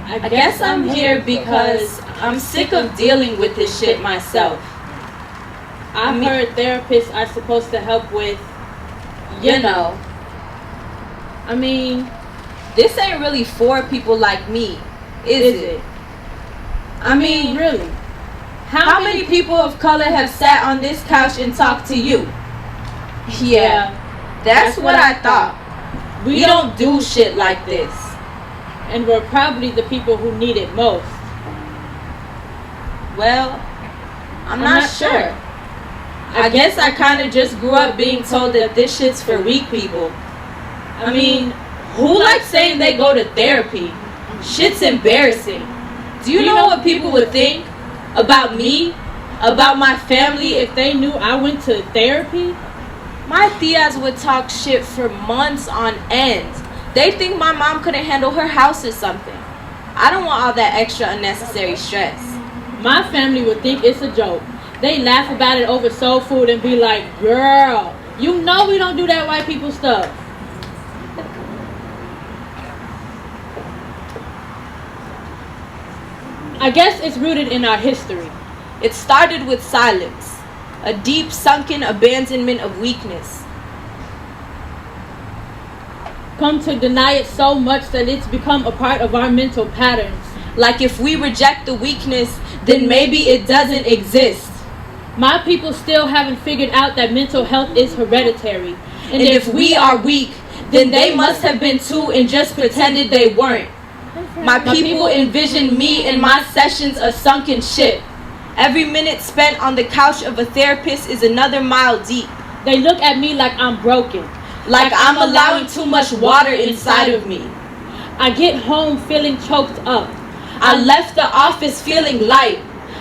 I guess I'm here because I'm sick of dealing with this shit myself. I've heard therapists are supposed to help with, you know. I mean, this ain't really for people like me, is it? I mean, really? How many people of color have sat on this couch and talked to you? Yeah, that's what I thought. We don't do shit like this. And we're probably the people who need it most. Well, I'm not sure. I guess I kind of just grew up being told that this shit's for weak people. I mean, who likes saying they go to therapy? Shit's embarrassing. Do you know what people would think about me, about my family if they knew I went to therapy? My tias would talk shit for months on end. They think my mom couldn't handle her house or something. I don't want all that extra unnecessary stress. My family would think it's a joke. They laugh about it over soul food and be like, girl, you know we don't do that white people stuff. I guess it's rooted in our history. It started with silence, a deep sunken abandonment of weakness. Come to deny it so much that it's become a part of our mental patterns. Like if we reject the weakness, then maybe it doesn't exist. My people still haven't figured out that mental health is hereditary. And if we are weak, then they must have been too and just pretended they weren't. My people envision me and my sessions a sunken ship. Every minute spent on the couch of a therapist is another mile deep. They look at me like I'm broken. Like I'm allowing too much water inside of me. I get home feeling choked up. I left the office feeling light.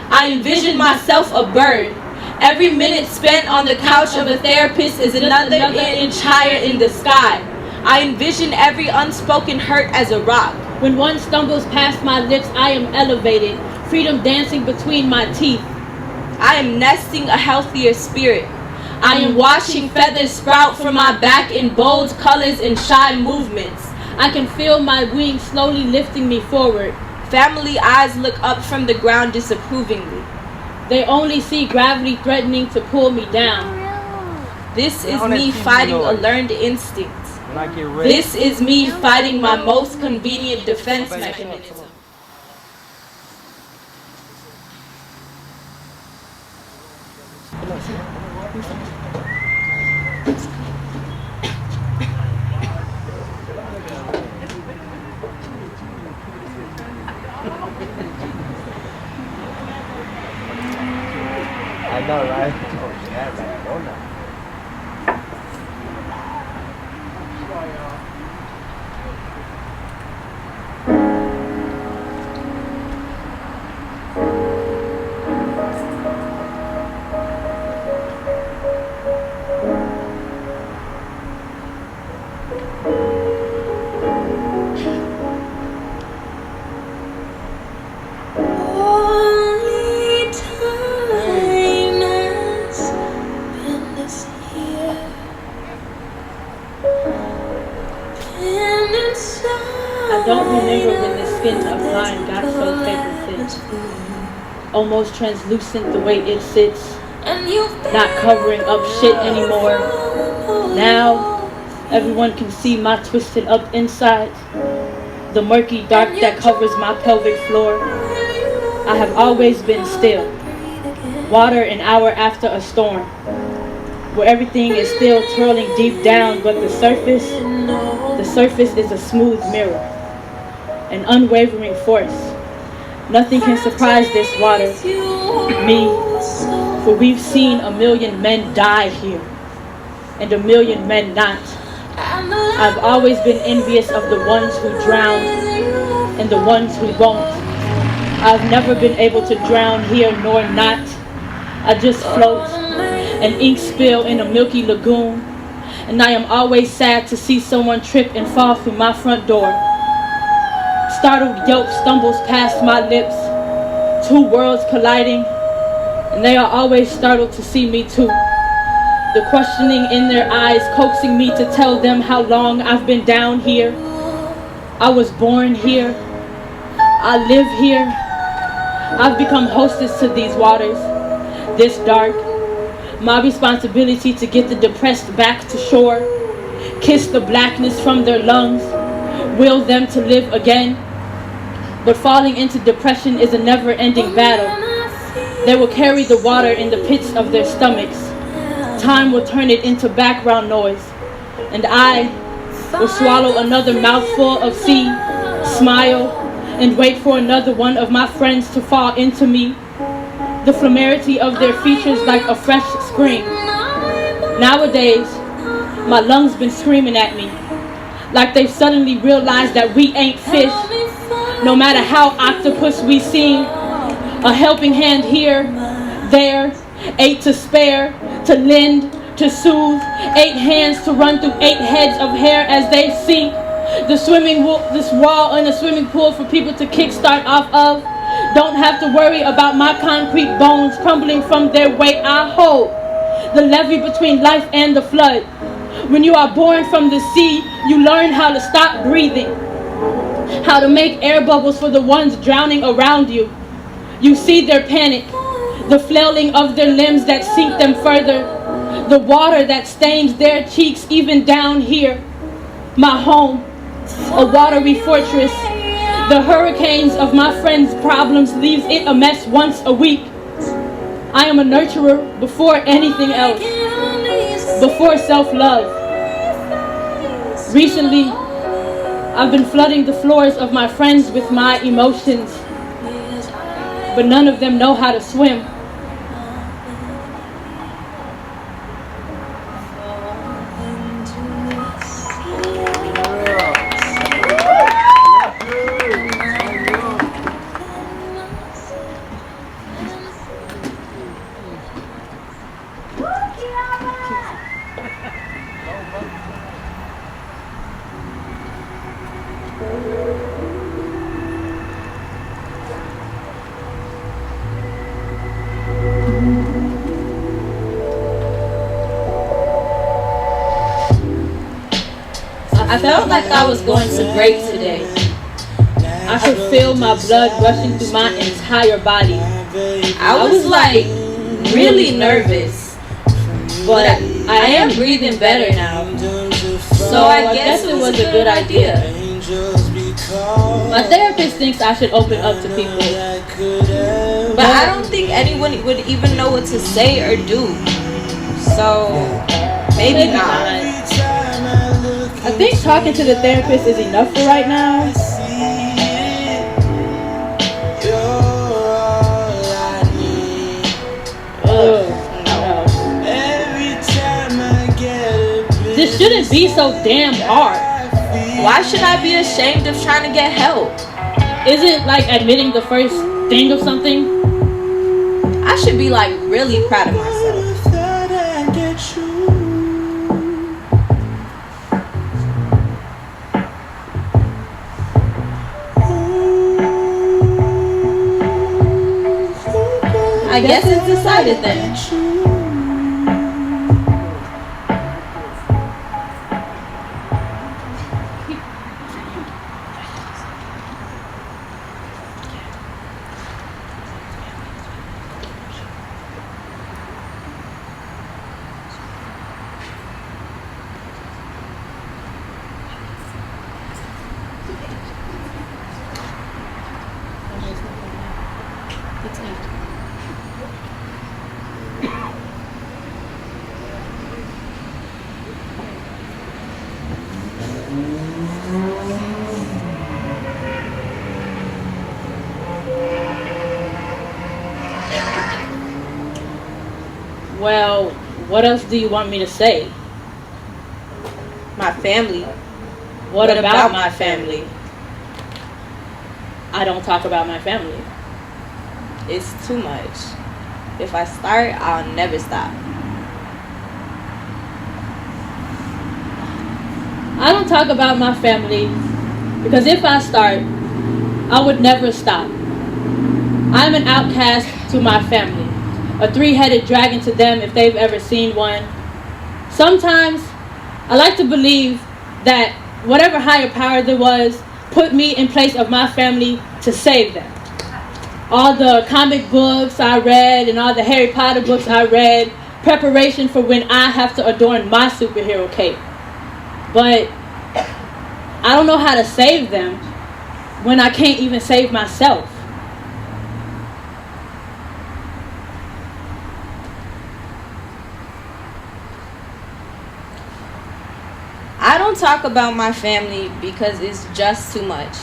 I envision myself a bird. Every minute spent on the couch of a therapist is another inch higher in the sky. I envision every unspoken hurt as a rock. When one stumbles past my lips, I am elevated, freedom dancing between my teeth. I am nesting a healthier spirit. I am watching feathers sprout from my back in bold colors and shy movements. I can feel my wings slowly lifting me forward. Family eyes look up from the ground disapprovingly. They only see gravity threatening to pull me down. This is me fighting a learned instinct. This is me fighting my most convenient defense mechanism. I know, right? Oh, yeah, right. Oh, no. I don't remember when the skin of mine got so paper thin, almost translucent the way it sits, not covering up shit anymore. Now, everyone can see my twisted up inside, the murky dark that covers my pelvic floor. I have always been still, water an hour after a storm, where everything is still twirling deep down, but the surface is a smooth mirror, an unwavering force. Nothing can surprise this water, me, for we've seen 1,000,000 men die here, and 1,000,000 men not. I've always been envious of the ones who drown and the ones who won't. I've never been able to drown here nor not. I just float, an ink spill in a milky lagoon, and I am always sad to see someone trip and fall through my front door. Startled yelp stumbles past my lips, two worlds colliding, and they are always startled to see me too. The questioning in their eyes coaxing me to tell them how long I've been down here. I was born here. I live here. I've become hostess to these waters, this dark. My responsibility to get the depressed back to shore, kiss the blackness from their lungs, will them to live again. But falling into depression is a never-ending battle. They will carry the water in the pits of their stomachs. Time will turn it into background noise. And I will swallow another mouthful of sea, smile, and wait for another one of my friends to fall into me. The familiarity of their features like a fresh scream. Nowadays, my lungs been screaming at me, like they've suddenly realized that we ain't fish. No matter how octopus we seem, a helping hand here, there, 8 to spare, to lend, to soothe, 8 hands to run through 8 heads of hair as they sink. This wall in a swimming pool for people to kickstart off of. Don't have to worry about my concrete bones crumbling from their weight. I hold the levee between life and the flood. When you are born from the sea, you learn how to stop breathing, how to make air bubbles for the ones drowning around you. You see their panic, the flailing of their limbs that sink them further, the water that stains their cheeks even down here. My home, a watery fortress. The hurricanes of my friends' problems leaves it a mess once a week. I am a nurturer before anything else, before self-love. Recently, I've been flooding the floors of my friends with my emotions, but none of them know how to swim. I felt like I was going to break today. I could feel my blood rushing through my entire body. I was like really nervous, but I am breathing better now. So I guess it was a good idea. My therapist thinks I should open up to people, But I don't think anyone would even know what to say or do. So maybe not. I think talking to the therapist is enough for right now. This shouldn't be so damn hard. Why should I be ashamed of trying to get help? Isn't like admitting the first thing of something? I should be like really proud of myself. I guess it's decided then. Well, what else do you want me to say? My family. What about my family? I don't talk about my family. It's too much. If I start, I'll never stop. I don't talk about my family because if I start, I would never stop. I'm an outcast to my family, a three-headed dragon to them if they've ever seen one. Sometimes I like to believe that whatever higher power there was put me in place of my family to save them. All the comic books I read and all the Harry Potter books I read, preparation for when I have to adorn my superhero cape. But I don't know how to save them when I can't even save myself. I don't talk about my family because it's just too much.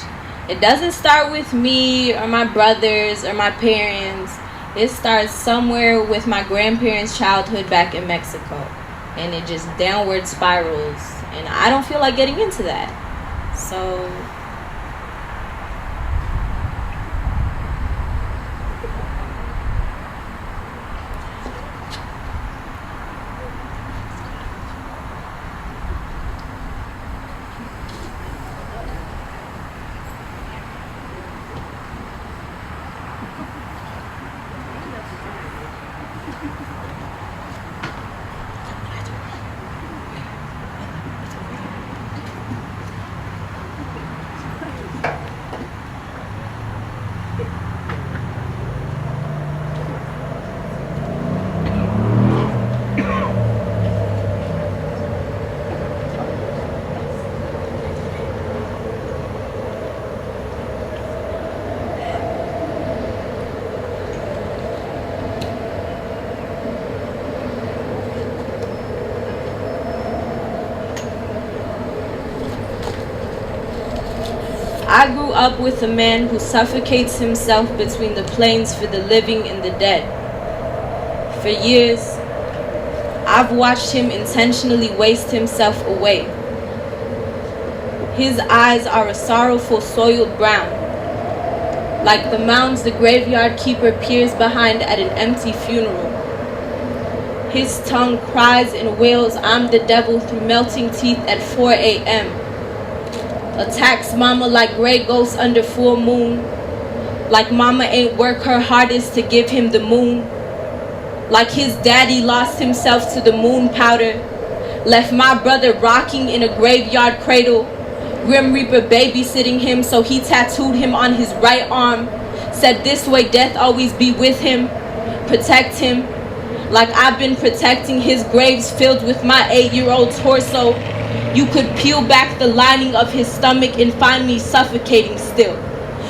It doesn't start with me or my brothers or my parents. It starts somewhere with my grandparents' childhood back in Mexico. And it just downward spirals. And I don't feel like getting into that. So I grew up with a man who suffocates himself between the planes for the living and the dead. For years, I've watched him intentionally waste himself away. His eyes are a sorrowful soiled brown, like the mounds the graveyard keeper peers behind at an empty funeral. His tongue cries and wails, "I'm the devil," through melting teeth at 4 a.m. Attacks mama like gray ghosts under full moon. Like mama ain't work her hardest to give him the moon. Like his daddy lost himself to the moon powder. Left my brother rocking in a graveyard cradle. Grim Reaper babysitting him, so he tattooed him on his right arm. Said this way death always be with him. Protect him. Like I've been protecting his graves filled with my 8-year-old torso. You could peel back the lining of his stomach and find me suffocating still.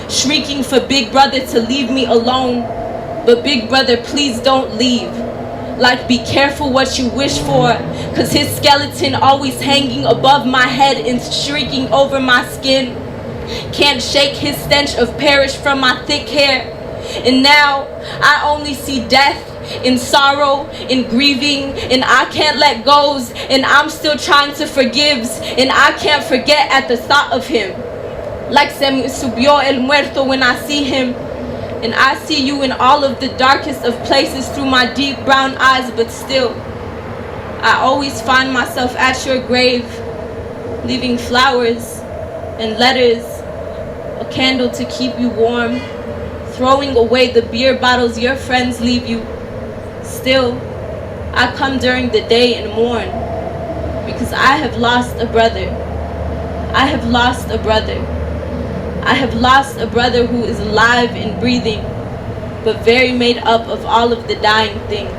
Shrieking for Big Brother to leave me alone. But Big Brother, please don't leave. Like be careful what you wish for, cause his skeleton always hanging above my head and shrieking over my skin. Can't shake his stench of perish from my thick hair. And now I only see death in sorrow, in grieving, and I can't let goes, and I'm still trying to forgive, and I can't forget at the thought of him. Like se me subió el muerto when I see him, and I see you in all of the darkest of places through my deep brown eyes, but still, I always find myself at your grave, leaving flowers and letters, a candle to keep you warm, throwing away the beer bottles your friends leave you. Still, I come during the day and mourn, because I have lost a brother. I have lost a brother. I have lost a brother who is alive and breathing, but very made up of all of the dying things.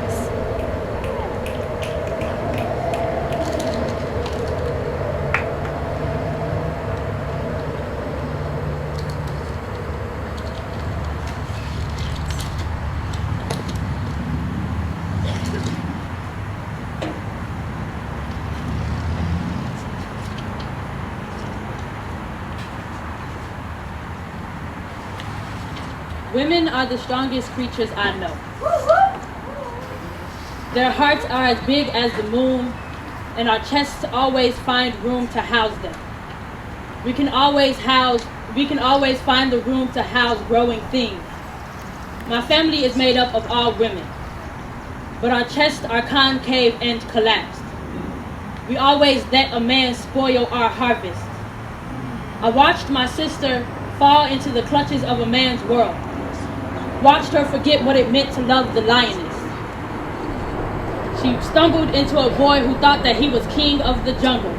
Women are the strongest creatures I know. Their hearts are as big as the moon, and our chests always find room to house them. We can always find the room to house growing things. My family is made up of all women, but our chests are concave and collapsed. We always let a man spoil our harvest. I watched my sister fall into the clutches of a man's world. Watched her forget what it meant to love the lioness. She stumbled into a boy who thought that he was king of the jungle.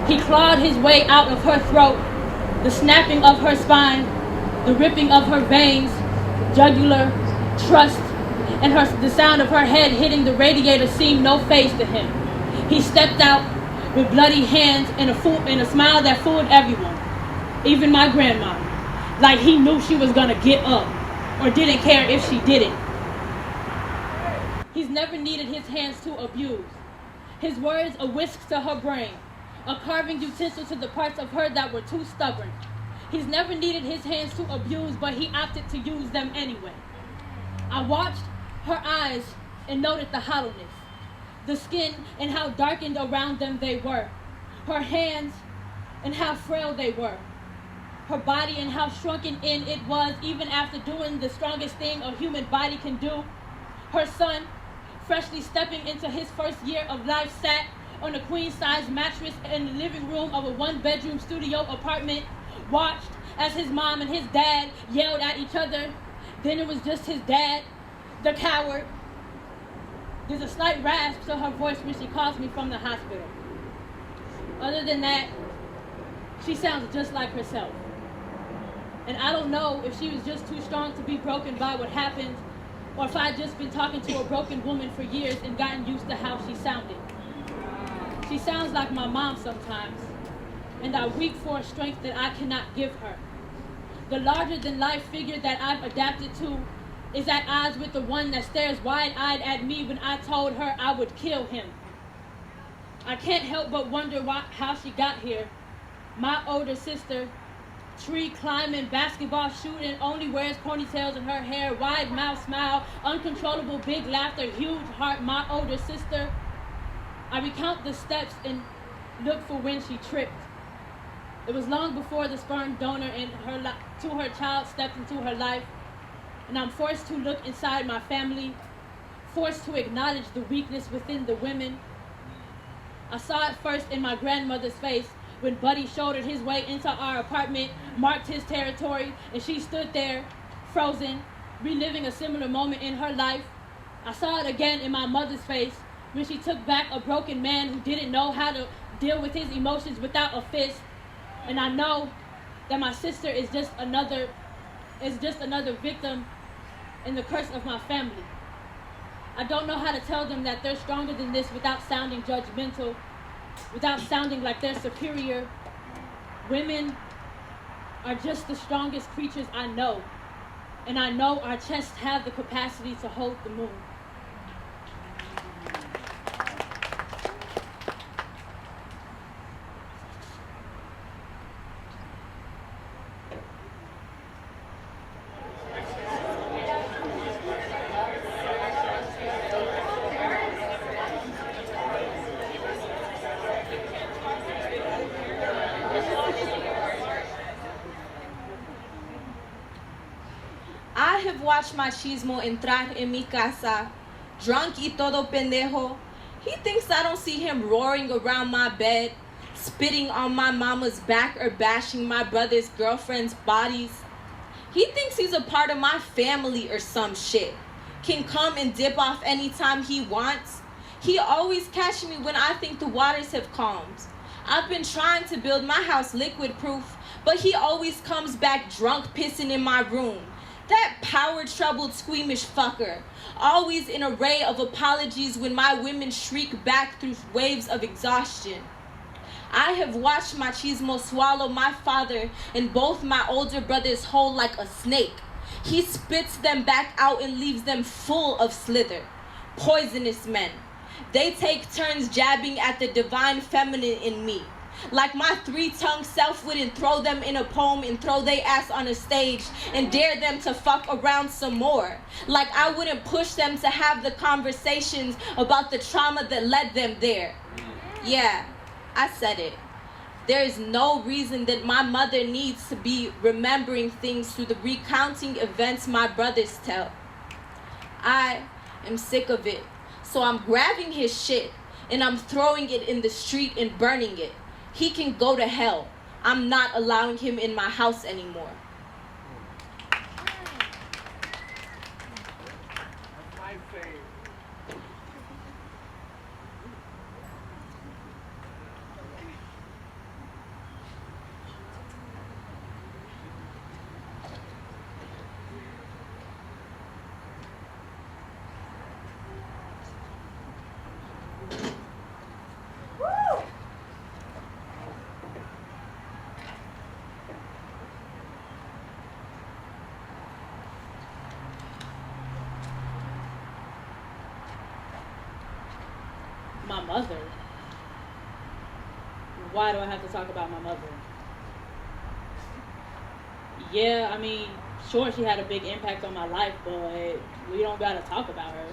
He clawed his way out of her throat, the snapping of her spine, The ripping of her veins, jugular, thrust, and the sound of her head hitting the radiator seemed no faze to him. He stepped out with bloody hands and a smile that fooled everyone, even my grandma, like he knew she was gonna get up or didn't care if she didn't. He's never needed his hands to abuse. His words a whisk to her brain, a carving utensil to the parts of her that were too stubborn. He's never needed his hands to abuse, but he opted to use them anyway. I watched her eyes and noted the hollowness, the skin and how darkened around them they were, her hands and how frail they were, her body and how shrunken in it was even after doing the strongest thing a human body can do. Her son, freshly stepping into his first year of life, sat on a queen-size mattress in the living room of a one-bedroom studio apartment, watched as his mom and his dad yelled at each other. Then it was just his dad, the coward. There's a slight rasp to her voice when she calls me from the hospital. Other than that, she sounds just like herself. And I don't know if she was just too strong to be broken by what happened, or if I'd just been talking to a broken woman for years and gotten used to how she sounded. She sounds like my mom sometimes, and I weep for a strength that I cannot give her. The larger-than-life figure that I've adapted to is at odds with the one that stares wide-eyed at me when I told her I would kill him. I can't help but wonder how she got here. My older sister, tree climbing, basketball shooting, only wears ponytails in her hair, wide mouth smile, uncontrollable big laughter, huge heart. My older sister. I recount the steps and look for when she tripped. It was long before the sperm donor to her child stepped into her life, and I'm forced to look inside my family, forced to acknowledge the weakness within the women. I saw it first in my grandmother's face when Buddy shouldered his way into our apartment, marked his territory, and she stood there, frozen, reliving a similar moment in her life. I saw it again in my mother's face when she took back a broken man who didn't know how to deal with his emotions without a fist. And I know that my sister is just another victim in the curse of my family. I don't know how to tell them that they're stronger than this without sounding judgmental, without sounding like they're superior. Women are just the strongest creatures I know, and I know our chests have the capacity to hold the moon. I have watched machismo entrar en mi casa, drunk y todo pendejo. He thinks I don't see him roaring around my bed, spitting on my mama's back or bashing my brother's girlfriend's bodies. He thinks he's a part of my family or some shit. Can come and dip off anytime he wants. He always catches me when I think the waters have calmed. I've been trying to build my house liquid proof, but he always comes back drunk pissing in my room. That power-troubled, squeamish fucker. Always an array of apologies when my women shriek back through waves of exhaustion. I have watched machismo swallow my father and both my older brothers whole like a snake. He spits them back out and leaves them full of slither. Poisonous men. They take turns jabbing at the divine feminine in me. Like my three-tongued self wouldn't throw them in a poem and throw they ass on a stage and dare them to fuck around some more. Like I wouldn't push them to have the conversations about the trauma that led them there. Yeah, I said it. There is no reason that my mother needs to be remembering things through the recounting events my brothers tell. I am sick of it. So I'm grabbing his shit and I'm throwing it in the street and burning it. He can go to hell. I'm not allowing him in my house anymore. my mother. Why do I have to talk about my mother? Yeah, I mean, sure, she had a big impact on my life, but we don't gotta talk about her.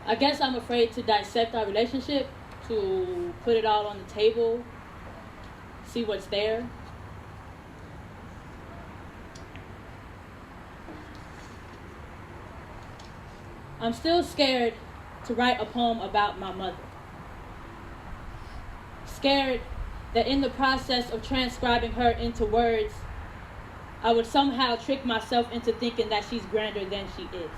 I guess I'm afraid to dissect our relationship, to put it all on the table, see what's there. I'm still scared to write a poem about my mother. Scared that in the process of transcribing her into words, I would somehow trick myself into thinking that she's grander than she is.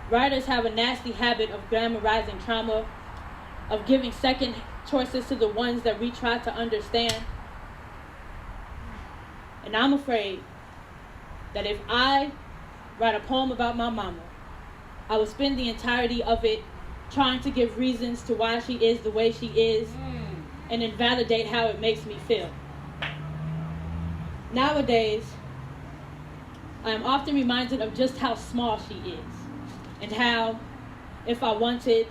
Writers have a nasty habit of glamorizing trauma, of giving second choices to the ones that we try to understand. And I'm afraid that if I write a poem about my mama, I will spend the entirety of it trying to give reasons to why she is the way she is and invalidate how it makes me feel. Nowadays, I am often reminded of just how small she is and how, if I wanted,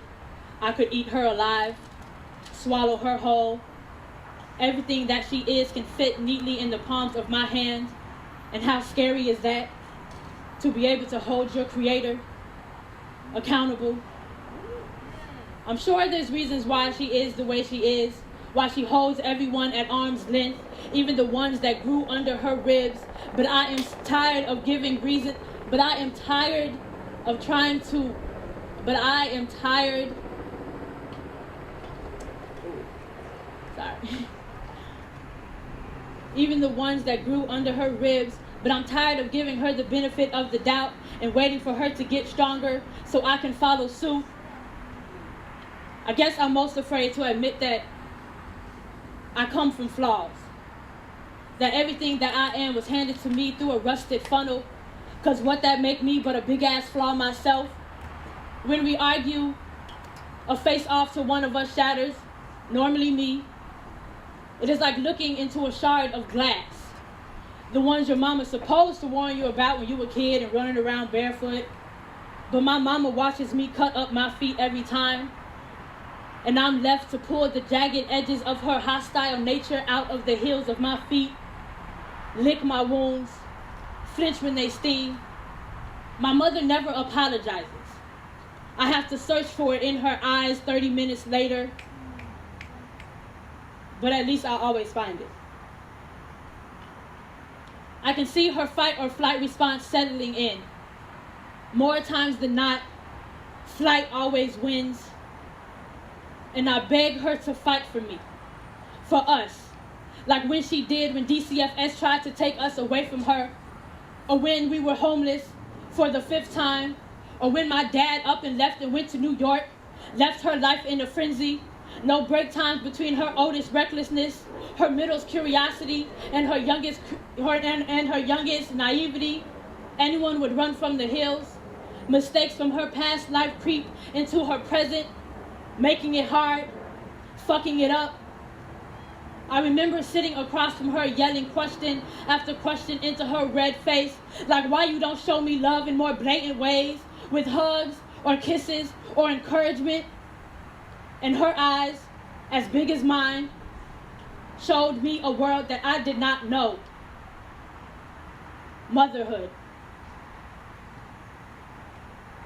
I could eat her alive, swallow her whole. Everything that she is can fit neatly in the palms of my hand. And how scary is that? To be able to hold your creator accountable. I'm sure there's reasons why she is the way she is, why she holds everyone at arm's length, even the ones that grew under her ribs. But I am tired of giving reason, but I am tired of trying to, but I am tired, sorry. Even the ones that grew under her ribs, but I'm tired of giving her the benefit of the doubt and waiting for her to get stronger so I can follow suit. I guess I'm most afraid to admit that I come from flaws. That everything that I am was handed to me through a rusted funnel. Cause what that make me but a big ass flaw myself? When we argue, a face off to one of us shatters, normally me. It is like looking into a shard of glass. The ones your mama's supposed to warn you about when you were a kid and running around barefoot. But my mama watches me cut up my feet every time. And I'm left to pull the jagged edges of her hostile nature out of the heels of my feet, lick my wounds, flinch when they sting. My mother never apologizes. I have to search for it in her eyes 30 minutes later, but at least I'll always find it. I can see her fight or flight response settling in. More times than not, flight always wins. And I beg her to fight for me, for us, like when she did when DCFS tried to take us away from her, or when we were homeless for the 5th time, or when my dad up and left and went to New York, left her life in a frenzy. No break times between her oldest recklessness, her middle's curiosity, and her youngest naivety. Anyone would run from the hills. Mistakes from her past life creep into her present, making it hard, fucking it up. I remember sitting across from her yelling question after question into her red face, like why you don't show me love in more blatant ways, with hugs or kisses or encouragement. And her eyes, as big as mine, showed me a world that I did not know. Motherhood.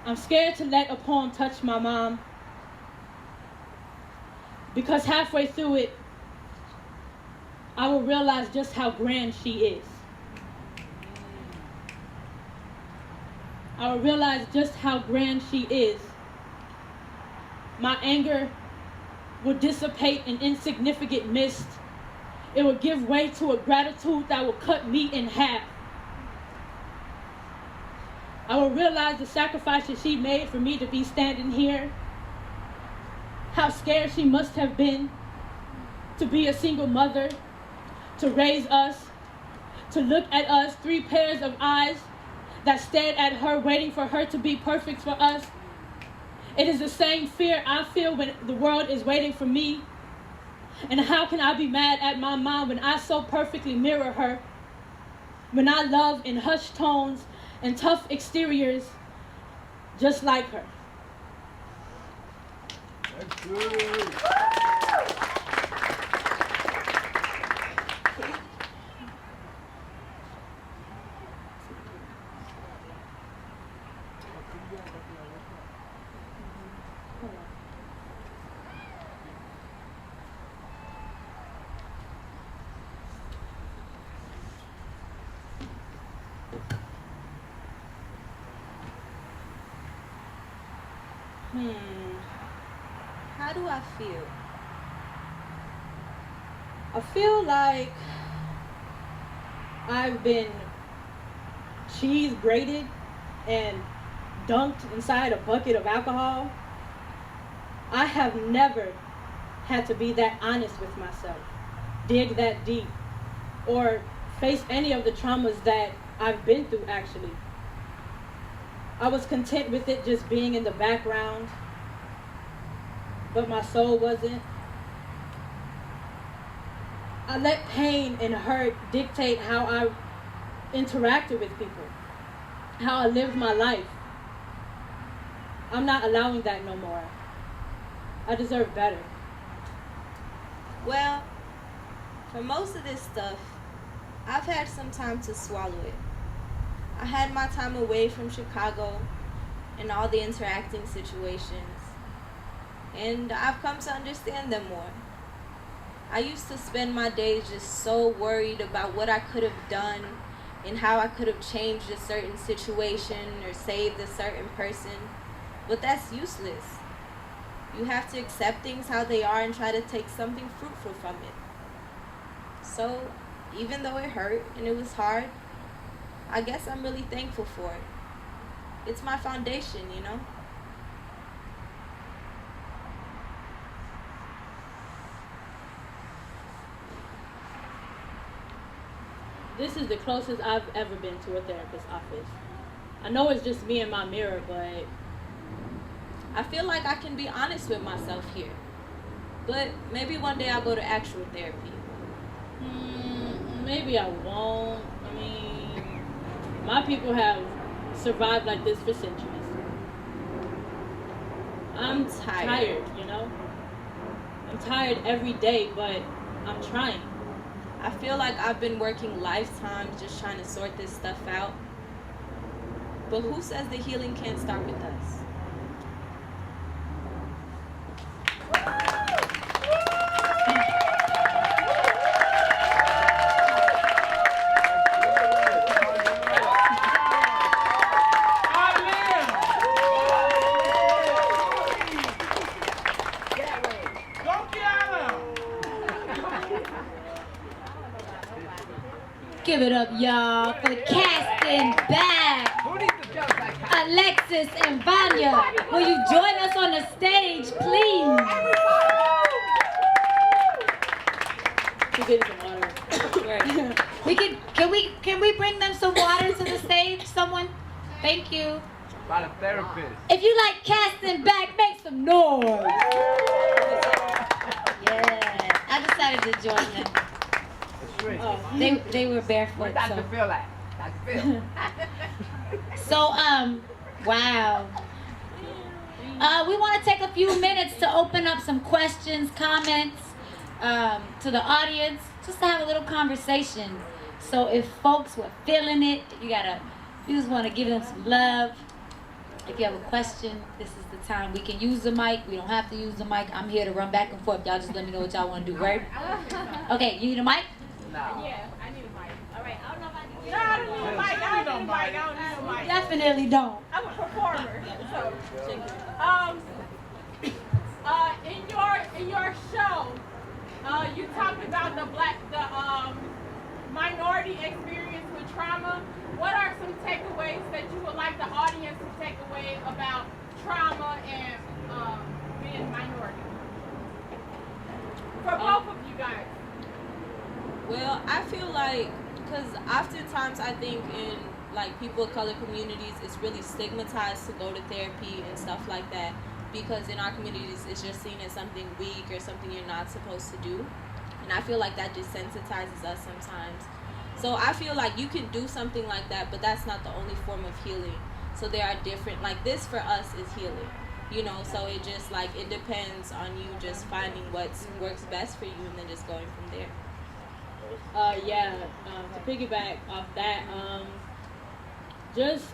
I'm scared to let a poem touch my mom, because halfway through it, I will realize just how grand she is. I will realize just how grand she is. My anger will dissipate in insignificant mist. It will give way to a gratitude that will cut me in half. I will realize the sacrifices she made for me to be standing here. How scared she must have been to be a single mother, to raise us, to look at us, 3 pairs of eyes that stared at her, waiting for her to be perfect for us. It is the same fear I feel when the world is waiting for me. And how can I be mad at my mom when I so perfectly mirror her? When I love in hushed tones and tough exteriors, just like her. That's good. How do I feel? I feel like I've been cheese grated and dunked inside a bucket of alcohol. I have never had to be that honest with myself, dig that deep, or face any of the traumas that I've been through actually. I was content with it just being in the background, but my soul wasn't. I let pain and hurt dictate how I interacted with people, how I lived my life. I'm not allowing that no more. I deserve better. Well, for most of this stuff, I've had some time to swallow it. I had my time away from Chicago and all the interacting situations, and I've come to understand them more. I used to spend my days just so worried about what I could have done and how I could have changed a certain situation or saved a certain person, but that's useless. You have to accept things how they are and try to take something fruitful from it. So, even though it hurt and it was hard, I guess I'm really thankful for it. It's my foundation, you know? This is the closest I've ever been to a therapist's office. I know it's just me and my mirror, but I feel like I can be honest with myself here. But maybe one day I'll go to actual therapy. Maybe I won't. I mean, my people have survived like this for centuries. I'm tired, you know? I'm tired every day, but I'm trying. I feel like I've been working lifetimes just trying to sort this stuff out. But who says the healing can't start with us? Give it up, y'all, for casting back. Who needs to jump like that? Alexis and Vania, will you join us on the stage, please? We're getting some water. Can we bring them some water to the stage? Someone? Thank you. By the therapist. If you like casting back, make some noise. Yeah, I decided to join them. Oh. They were barefoot. Where's Dr. Phil at? Dr. Phil. So, wow. We want to take a few minutes to open up some questions, comments to the audience, just to have a little conversation. So if folks were feeling it, you just want to give them some love. If you have a question, this is the time. We can use the mic. We don't have to use the mic. I'm here to run back and forth. Y'all just let me know what y'all want to do, right? Okay, you need a mic? No. Yeah, I need a mic. All right, I don't know if I need a mic. No, I don't need a mic. I don't need a mic. Definitely don't. I'm a performer. So, in your show, you talked about the minority experience with trauma. What are some takeaways that you would like the audience to take away about trauma and being minority? For both of you guys. Well, I feel like, because oftentimes I think in like people of color communities, it's really stigmatized to go to therapy and stuff like that, because in our communities it's just seen as something weak or something you're not supposed to do. And I feel like that desensitizes us sometimes. So I feel like you can do something like that, but that's not the only form of healing. So there are different, like this for us is healing, you know, so it just like, it depends on you just finding what works best for you and then just going from there. To piggyback off that, just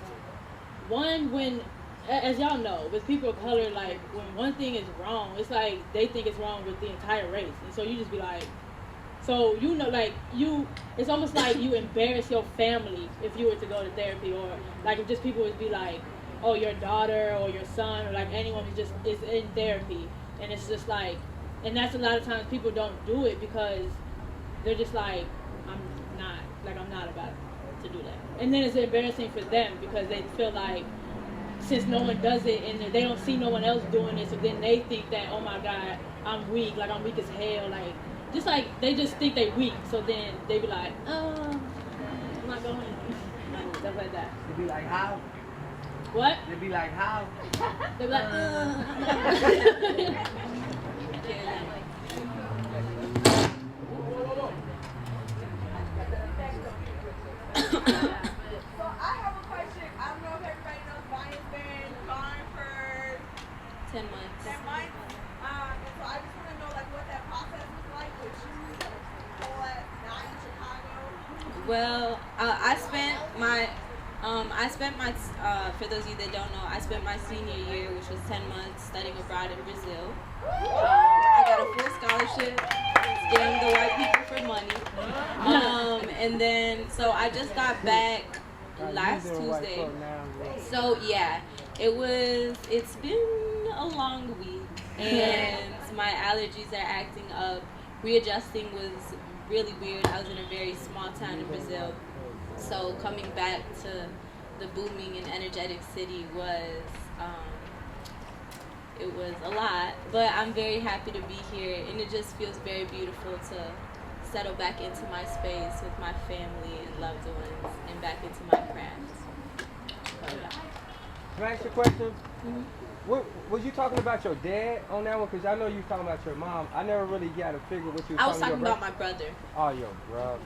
one, when, as y'all know, with people of color, like, when one thing is wrong, it's like they think it's wrong with the entire race. And so you just be like, so, you know, like, it's almost like you embarrass your family if you were to go to therapy, or like if just people would be like, oh, your daughter or your son or like anyone who just is in therapy. And it's just like, and that's a lot of times people don't do it because they're just like, I'm not about to do that. And then it's embarrassing for them because they feel like, since no one does it and they don't see no one else doing it, so then they think that, oh my God, I'm weak as hell, like, just like, they just think they weak, so then they be like, oh, I'm not going, stuff like that. They be like, how? What? They be like, how? They be like, So I have a question. I don't know if everybody knows Vania's been gone for 10 months. 10 months. And so I just want to know like what that process was like with you not in Chicago. Well, I spent my for those of you that don't know, I spent my senior year, which was 10 months, studying abroad in Brazil. I got a full scholarship, scammed the white people for money. And then, so I just got back last Tuesday. So yeah, it's been a long week, and my allergies are acting up. Readjusting was really weird. I was in a very small town in Brazil, so coming back to the booming and energetic city was it was a lot, but I'm very happy to be here, and it just feels very beautiful to settle back into my space with my family and loved ones and back into my craft. Can I ask you a question? Mm-hmm. What was you talking about your dad on that one? Because I know you were talking about your mom. I never really got to figure what you were I was talking about my brother. Oh, your brother.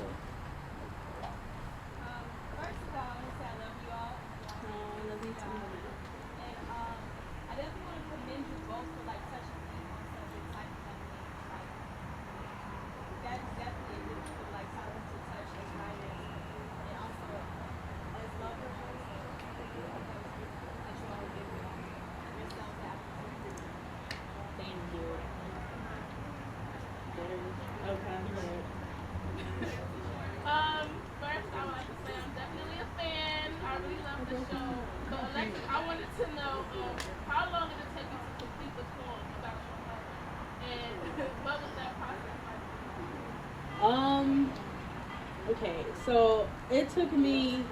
First of all, I want to say I love you all. I love you too. And I definitely want to commend you both for like such a deep on subject like that. Like that's definitely a difficult like topic to touch as writers, and also as lovers. thank you. First, I would like to say I'm definitely a fan. I really love the show. But Alexis, I wanted to know how long did it take you to complete the poem about your mother, and what was that process like? Okay, so it took me.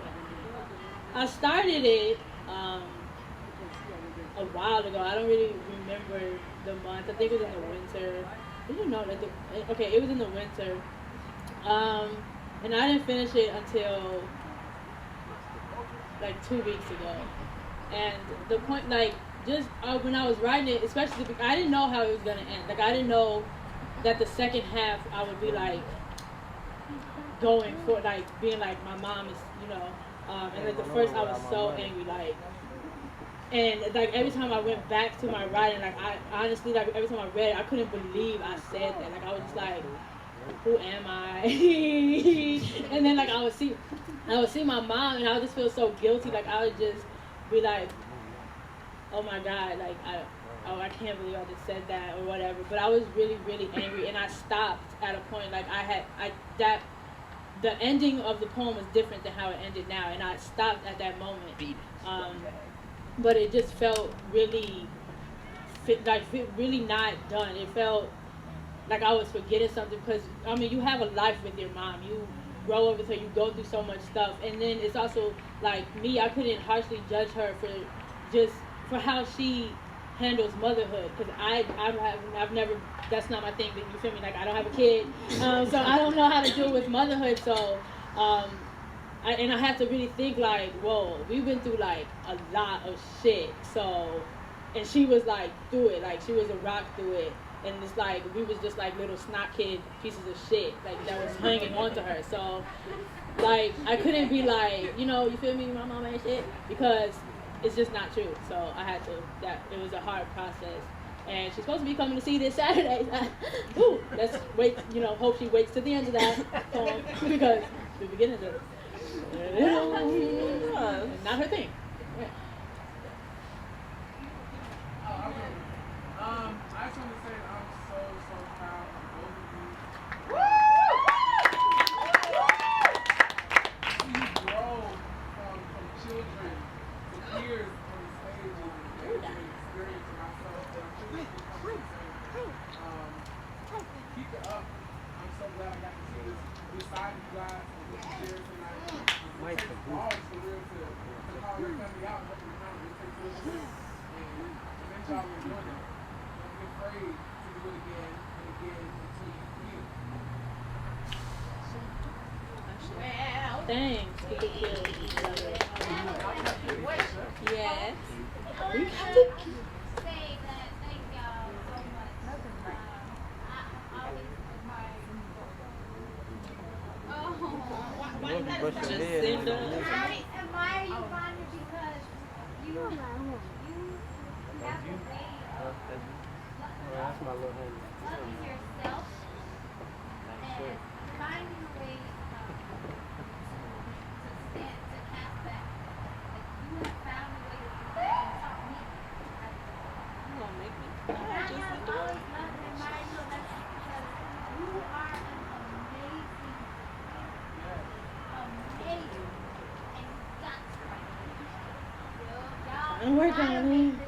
I started it a while ago. I don't really remember the month. I think it was in the winter. I didn't know that. Okay, it was in the winter. And I didn't finish it until like 2 weeks ago. And the point, like, just when I was writing it, especially, I didn't know how it was gonna end. Like, I didn't know that the second half I would be like going for, like, being like, my mom is, you know. And like the first, I was so angry, like. And like every time I went back to my writing, like I honestly, like every time I read it, I couldn't believe I said that. Like I was just like, who am I? And then like I would see my mom, and I would just feel so guilty. Like I would just be like, oh my God, like I can't believe I just said that or whatever. But I was really, really angry, and I stopped at a point. Like the ending of the poem was different than how it ended now, and I stopped at that moment. But it just felt really, really not done. It felt like I was forgetting something because, I mean, you have a life with your mom. You grow up with her. You go through so much stuff. And then it's also, like, me, I couldn't harshly judge her for how she handles motherhood. Because I've never, that's not my thing. But you feel me? Like, I don't have a kid. So I don't know how to deal with motherhood. So, I have to really think like, whoa, we've been through like a lot of shit. So, and she was like through it, like she was a rock through it. And it's like, we was just like little snot kid pieces of shit, like that was hanging on to her. So, like, I couldn't be like, you know, you feel me, my mama and shit, because it's just not true. So I had to. It was a hard process. And she's supposed to be coming to see this Saturday. Ooh, let's wait. Hope she waits to the end of that poem because the beginning of it, not her thing. Yeah. I just want to say that I'm so proud of both of you. You grow from children to years on the stages and experience myself. And I'm sure this will come keep it up. I'm so glad I got to see this beside you guys and get to share tonight. It takes balls for real to call your family out and open the mouth. It takes a little bit. And y'all are doing it. Don't be afraid to do it again and again until you feel it. Thanks. Yes. We got to say that thank y'all so much. I always admire you. Why is that? I admire you, Vania, because you have a way of That's my little homie. loving yourself and finding a way to cast back. Like you have found a way to do that and taught me how to do that. You gonna make me And cry? I Just have into always it. loved and admired you, Alexis, because you are an amazing, and you got to write. Y'all And we're gotta going. make this